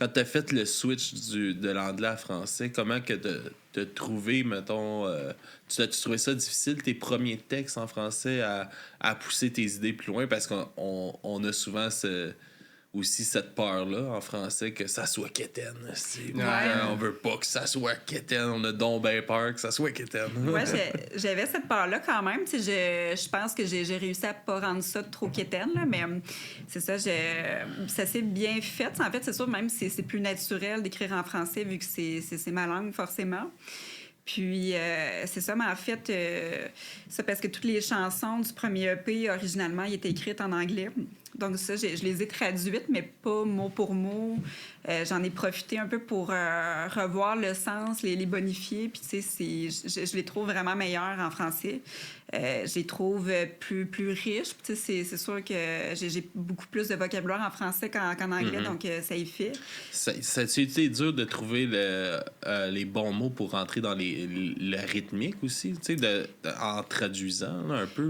quand t'as fait le switch de l'anglais à français, comment que t'as trouvé, mettons, tu trouvais ça difficile, tes premiers textes en français, à pousser tes idées plus loin? Parce qu'on a souvent aussi cette peur-là en français que ça soit quétaine. On veut pas que ça soit quétaine. On a donc bien peur que ça soit quétaine. Ouais, j'avais cette peur-là quand même. Je pense que j'ai réussi à pas rendre ça trop quétaine, là, mais c'est ça, ça s'est bien fait. En fait, c'est sûr, même c'est plus naturel d'écrire en français vu que c'est ma langue, forcément. Puis, c'est ça, mais en fait, ça parce que toutes les chansons du premier EP, originalement, ils étaient écrites en anglais. Donc ça, je les ai traduites, mais pas mot pour mot. J'en ai profité un peu pour revoir le sens, les bonifier. Puis, tu sais, je les trouve vraiment meilleurs en français. Je les trouve plus riches. Puis, tu sais, c'est sûr que j'ai beaucoup plus de vocabulaire en français qu'en anglais, donc ça y fait. Ça a-tu été dur de trouver les bons mots pour rentrer dans le rythmique aussi, tu sais, en traduisant là, un peu?